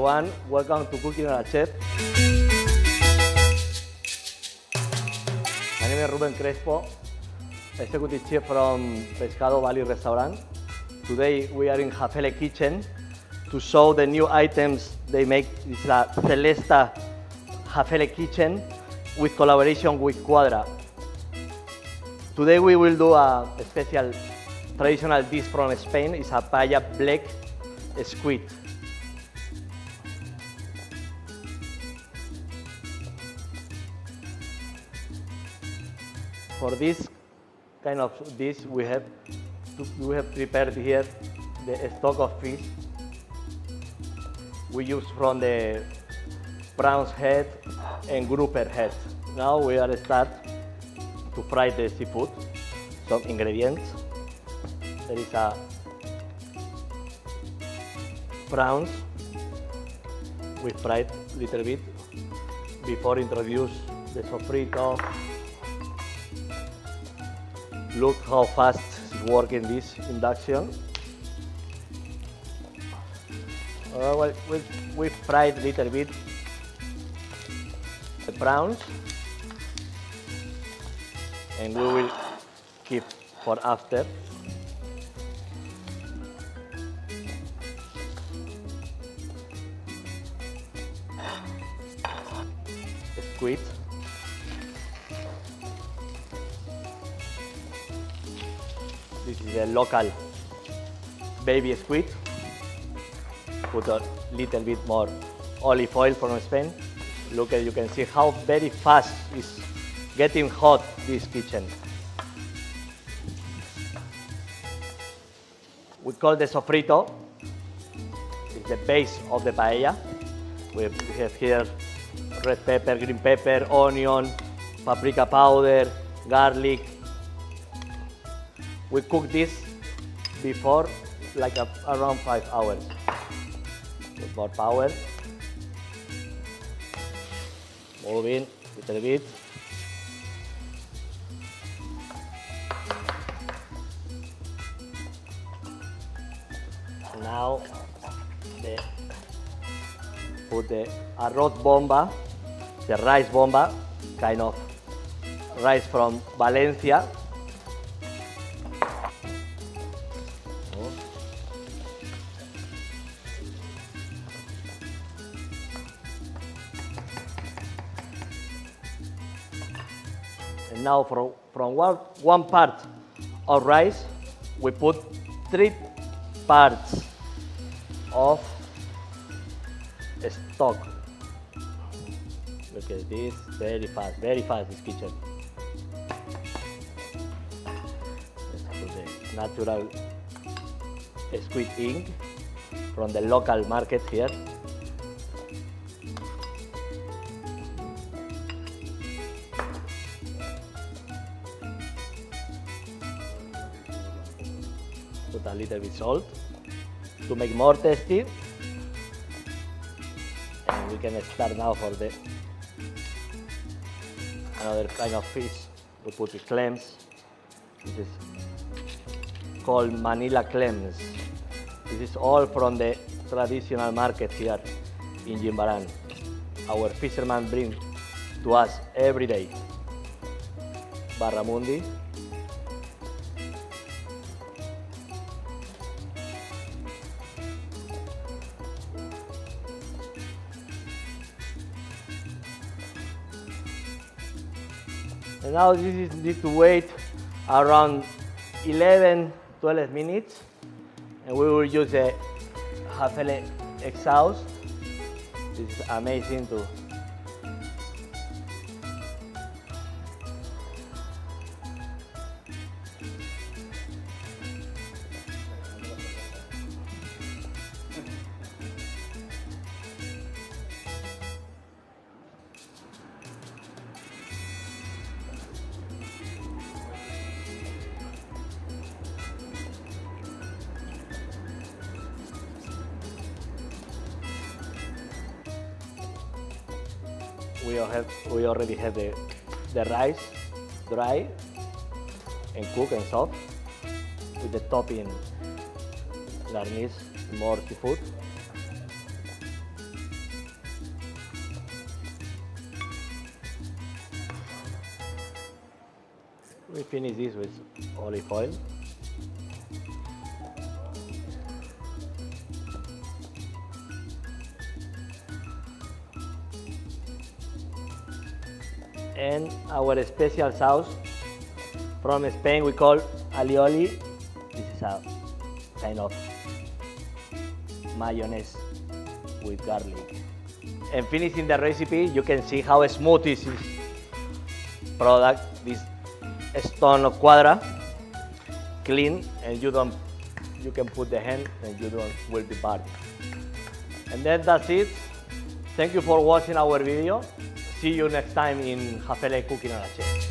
everyone. Welcome to Cooking on a Chef. My name is Ruben Crespo, Executive Chef from Pescado Restaurant. Today we are in Hafele kitchen to show the new items they make. It's a Celesta Häfele kitchen with collaboration with Quadra. Today we will do a special traditional dish from Spain. It's a paella black squid. For this kind of dish, we have prepared here the stock of fish. We use from the prawns head and grouper head. Now we are start to fry the seafood. Some ingredients. There is a prawns. We fried a little bit before introduce the sofrito. Look how fast it's working this induction. Well, we fried a little bit the prawns, and we will keep for after. Squid. This is a local baby squid. Put a little bit more olive oil from Spain. Look, you can see how very fast is getting hot this kitchen. We call the sofrito. It's the base of the paella. We have here red pepper, green pepper, onion, paprika powder, garlic. We cook this before like around 5 hours. With more power. Move in a little bit. Now put the arroz bomba, the rice bomba, kind of rice from Valencia. And now from one part of rice, we put 3 parts of stock. Look at this, very fast this kitchen. Let's put the natural squid ink from the local market here. Put a little bit salt to make more tasty. And we can start now for the another kind of fish. We put the clams. This is called Manila clams. This is all from the traditional market here in Jimbaran. Our fishermen bring to us every day. Barramundi. And now this need to wait around 11-12 minutes, and we will use the Häfele exhaust. This is amazing too. We already have the rice dry and cooked and soft with the topping garnish more seafood. We finish this with olive oil. And our special sauce from Spain we call alioli. This is a kind of mayonnaise with garlic. And finishing the recipe, you can see how smooth is this product. This stone of quadra, clean, and you can put the hand and you will be burned. And then that's it. Thank you for watching our video. See you next time in Häfele Cooking on a Chef.